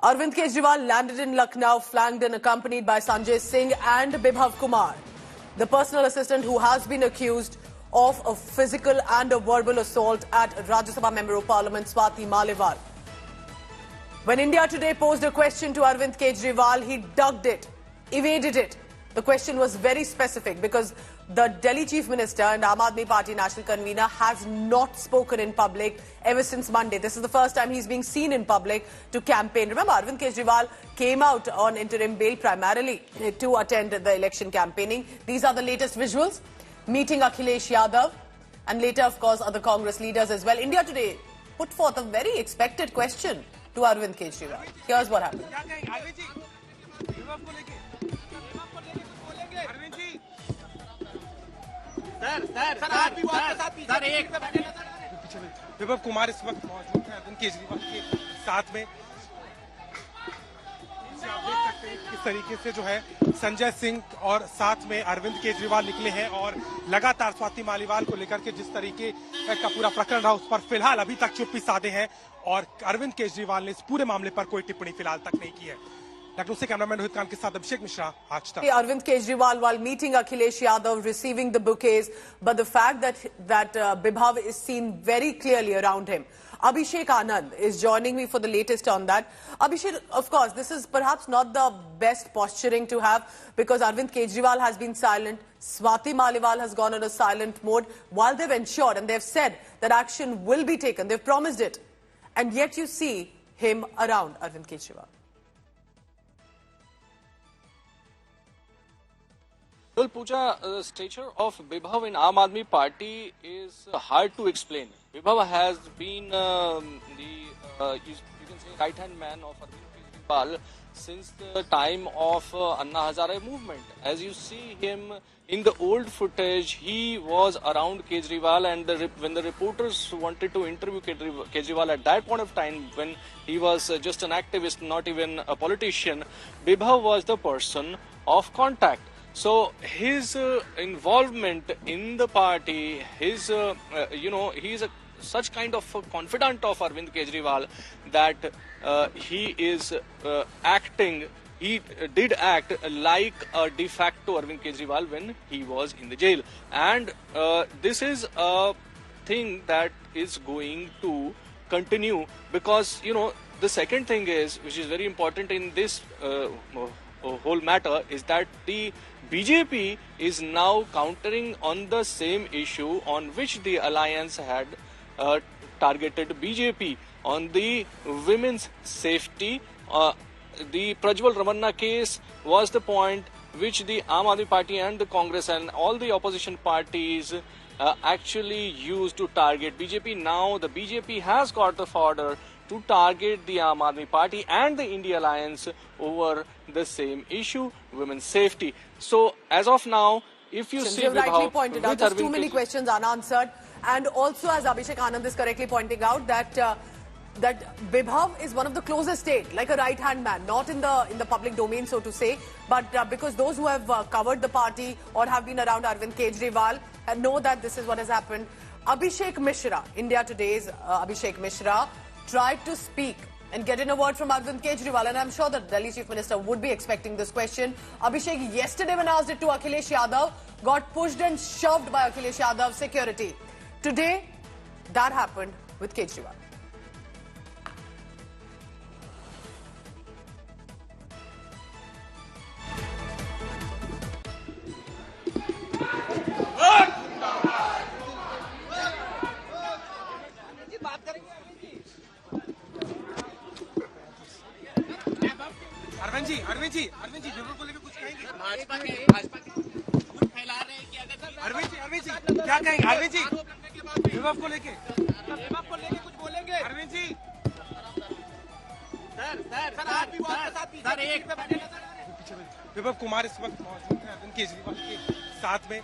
Arvind Kejriwal landed in Lucknow, flanked and accompanied by Sanjay Singh and Bibhav Kumar, the personal assistant who has been accused of a physical and a verbal assault at Rajya Sabha Member of Parliament Swati Maliwal. When India Today posed a question to Arvind Kejriwal, he ducked it, evaded it. The question was very specific because the Delhi Chief Minister and Aam Aadmi Party national convener has not spoken in public ever since Monday. This is the first time he's being seen in public to campaign. Remember, Arvind Kejriwal came out on interim bail primarily to attend the election campaigning. These are the latest visuals, meeting Akhilesh Yadav and later, of course, other Congress leaders as well. India Today put forth a very expected question to Arvind Kejriwal. Here's what happened. विभव कुमार इस वक्त मौजूद है अरविंद केजरीवाल के साथ में। आप देख सकते हैं किस तरीके से जो है संजय सिंह और साथ में अरविंद केजरीवाल निकले हैं और लगातार स्वाति मालीवाल को लेकर के जिस तरीके का पूरा प्रकरण रहा उस पर फिलहाल अभी तक चुप्पी साधे हैं और अरविंद केजरीवाल ने इस पूरे मामले पर कोई टिप्पणी फिलहाल तक नहीं की है। लखनऊ से कैमरामैन रोहित खान के साथ अभिषेक मिश्रा, आज तक। Arvind Kejriwal, while meeting Akhilesh Yadav, receiving the bouquets, but the fact that Bibhav is seen very clearly around him. Abhishek Anand is joining me for the latest on that. Abhishek, of course, this is perhaps not the best posturing to have because Arvind Kejriwal has been silent. Swati Maliwal has gone on a silent mode while they've ensured and they've said that action will be taken. They've promised it. And yet you see him around Arvind Kejriwal. Well, Pooja, the stature of Bibhav in Aam Aadmi Party is hard to explain. Bibhav has been you can say right-hand man of Arvind Kejriwal since the time of Anna Hazare movement. As you see him in the old footage, he was around Kejriwal, and when the reporters wanted to interview Kejriwal at that point of time, when he was just an activist, not even a politician, Bibhav was the person of contact. So his involvement in the party, his he is such kind of a confidant of Arvind Kejriwal that he is acting. He did act like a de facto Arvind Kejriwal when he was in the jail, and this is a thing that is going to continue because the second thing is, which is very important in this whole matter, is that the BJP is now countering on the same issue on which the alliance had targeted BJP on the women's safety. The Prajwal Ramanna case was the point which the Aam Aadmi Party and the Congress and all the opposition parties actually used to target BJP. Now the BJP has got the fodder to target the Aam Aadmi Party and the India Alliance over the same issue, women's safety. So, as of now, if you see you've rightly pointed out, there's Arvind too many questions unanswered, and also as Abhishek Anand is correctly pointing out that Bibhav is one of the closest aide, like a right-hand man, not in the public domain, so to say, but because those who have covered the party or have been around Arvind Kejriwal know that this is what has happened. Abhishek Mishra, India Today's Abhishek Mishra, tried to speak and get in a word from Arvind Kejriwal, and I'm sure the Delhi Chief Minister would be expecting this question. Abhishek, yesterday when asked it to Akhilesh Yadav, got pushed and shoved by Akhilesh Yadav's security. Today, that happened with Kejriwal. Arvind ji विभव को लेकर कुछ कहेंगे? भाजपा के कुछ फैला रहे हैं कि अगर अरविंद जी क्या कहेंगे? अरविंद जी विभव को लेके कुछ बोलेंगे? अरविंद जी सर एक विभव कुमार इस वक्त मौजूद है अरविंद केजरीवाल के साथ में।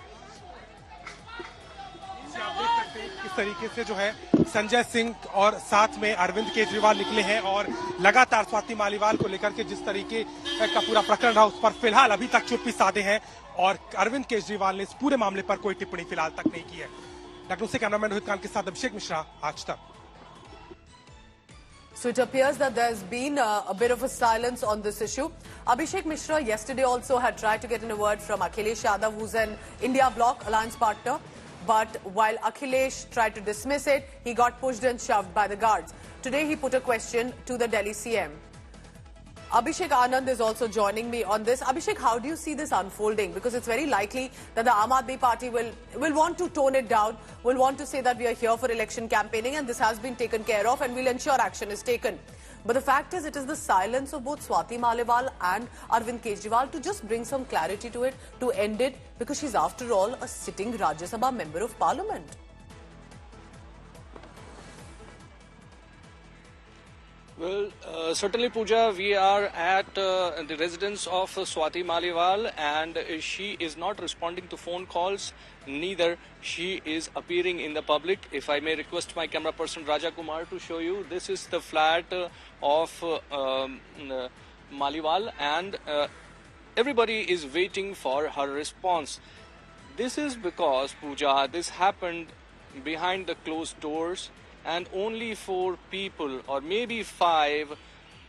आप देख सकते हैं किस तरीके से जो है संजय सिंह और साथ में अरविंद केजरीवाल निकले हैं और लगातार स्वाति मालीवाल को लेकर के जिस तरीके का पूरा प्रकरण रहा उस पर फिलहाल अभी तक चुप्पी साधे हैं और अरविंद केजरीवाल ने इस पूरे मामले पर कोई टिप्पणी फिलहाल तक नहीं की है। लखनऊ से कैमरामैन रोहित खान के साथ अभिषेक मिश्रा, आज तक। So it appears that there's been a bit of a silence on this issue. Abhishek Mishra yesterday also had tried to get in a word from Akhilesh Yadav, who's an India Bloc alliance partner. But while Akhilesh tried to dismiss it, he got pushed and shoved by the guards. Today he put a question to the Delhi CM. Abhishek Anand is also joining me on this. Abhishek, how do you see this unfolding? Because it's very likely that the Aam Aadmi Party will want to tone it down, will want to say that we are here for election campaigning and this has been taken care of and we'll ensure action is taken. But the fact is, it is the silence of both Swati Maliwal and Arvind Kejriwal to just bring some clarity to it, to end it, because she's after all a sitting Rajya Sabha member of Parliament. Well, certainly, Pooja, we are at the residence of Swati Maliwal, and she is not responding to phone calls, neither she is appearing in the public. If I may request my camera person Raja Kumar to show you, this is the flat of Maliwal, and everybody is waiting for her response. This is because, Pooja, this happened behind the closed doors, and only 4 people or maybe 5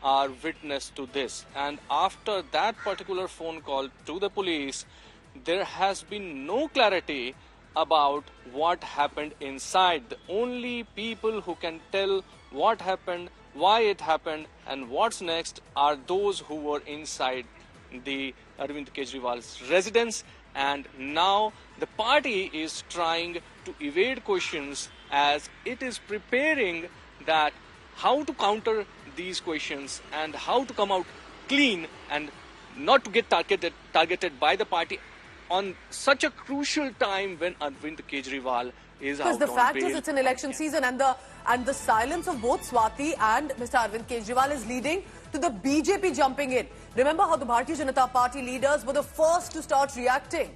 are witness to this. And after that particular phone call to the police, there has been no clarity about what happened inside. The only people who can tell what happened, why it happened, and what's next are those who were inside the Arvind Kejriwal's residence. And now the party is trying to evade questions as it is preparing that how to counter these questions and how to come out clean and not to get targeted by the party on such a crucial time when Arvind Kejriwal is out on bail. Because the fact is, it's an election season, and the silence of both Swati and Mr. Arvind Kejriwal is leading to the BJP jumping in. Remember how the Bharatiya Janata Party leaders were the first to start reacting.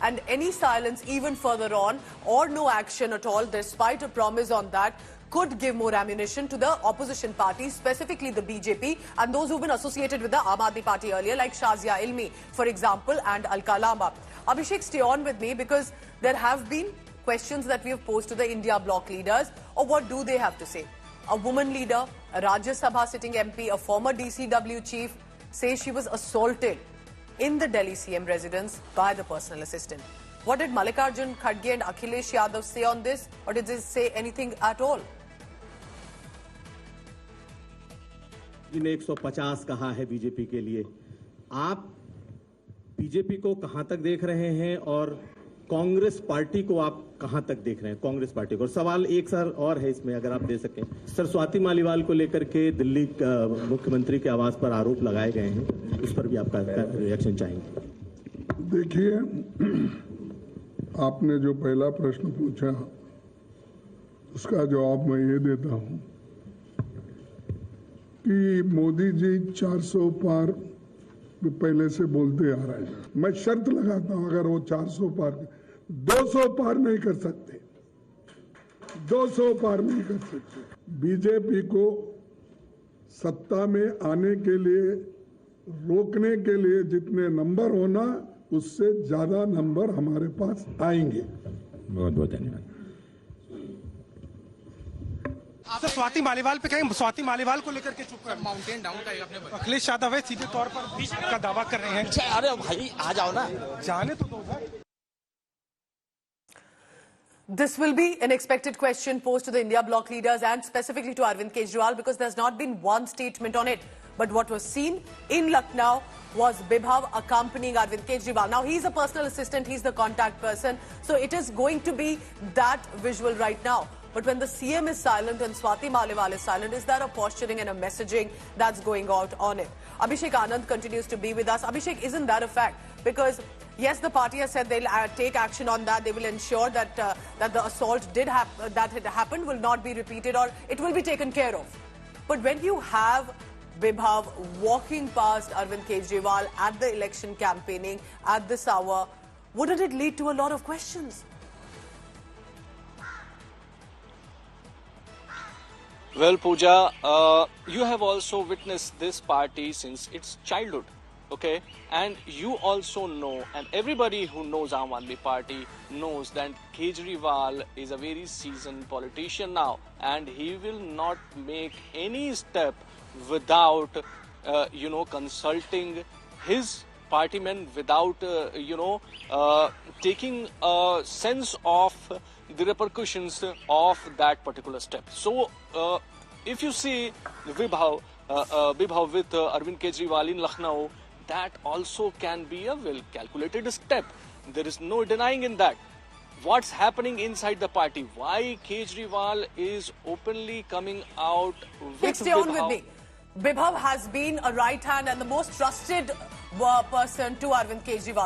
And any silence even further on, or no action at all, despite a promise on that, could give more ammunition to the opposition parties, specifically the BJP and those who've been associated with the Aam Aadmi Party earlier, like Shazia Ilmi, for example, and Alka Lamba. Abhishek, stay on with me, because there have been questions that we have posed to the India Bloc leaders, or what do they have to say? A woman leader, a Rajya Sabha sitting MP, a former DCW chief, says she was assaulted in the Delhi CM residence by the personal assistant. What did Mallikarjun Kharge and Akhilesh Yadav say on this, or did they say anything at all? जिन्हें 150 कहा है BJP के लिए, आप BJP को कहां तक देख रहे हैं और कांग्रेस पार्टी को आप कहां तक देख रहे हैं? कांग्रेस पार्टी को। सवाल एक सर और है इसमें, अगर आप दे सकें सर। स्वाति मालीवाल को लेकर के दिल्ली मुख्यमंत्री के आवास पर आरोप लगाए गए हैं, उस पर भी आपका रिएक्शन चाहेंगे। देखिए, आपने जो पहला प्रश्न पूछा उसका जवाब मैं ये देता हूं कि मोदी जी 400 पार पहले से बोलते आ रहे हैं। मैं शर्त लगाता हूं, अगर वो 400 पार 200 पार नहीं कर सकते, 200 पार नहीं कर सकते। बीजेपी को सत्ता में आने के लिए, रोकने के लिए जितने नंबर होना, उससे ज्यादा नंबर हमारे पास आएंगे। बहुत बहुत धन्यवाद। आप स्वाति मालीवाल पे कहें, स्वाति मालीवाल को लेकर के चुप कर माउंटेन डाउन का आपने अखिलेश यादव है सीधे तौर पर भी का दावा कर रहे हैं। अरे भाई आ जाओ ना, जाने तो दो भाई। This will be an expected question posed to the India Bloc leaders and specifically to Arvind Kejriwal, because there's not been one statement on it. But what was seen in Lucknow was Bibhav accompanying Arvind Kejriwal. Now, he's a personal assistant, he's the contact person, so it is going to be that visual right now. But when the CM is silent and Swati Maliwal is silent, is there a posturing and a messaging that's going out on it? Abhishek Anand continues to be with us. Abhishek, isn't that a fact? Because yes, the party has said they'll take action on that. They will ensure that that the assault that had happened will not be repeated, or it will be taken care of. But when you have Bibhav walking past Arvind Kejriwal at the election campaigning at this hour, wouldn't it lead to a lot of questions? Well, Pooja, you have also witnessed this party since its childhood. Okay, and you also know, and everybody who knows Aam Aadmi Party knows that Kejriwal is a very seasoned politician now, and he will not make any step without, consulting his partymen, without, taking a sense of the repercussions of that particular step. So, if you see Vibhav with Arvind Kejriwal in Lucknow, that also can be a well-calculated step. There is no denying in that. What's happening inside the party? Why Kejriwal is openly coming out with Please stay on with Vibhav? me. Bibhav has been a right hand and the most trusted person to Arvind Kejriwal.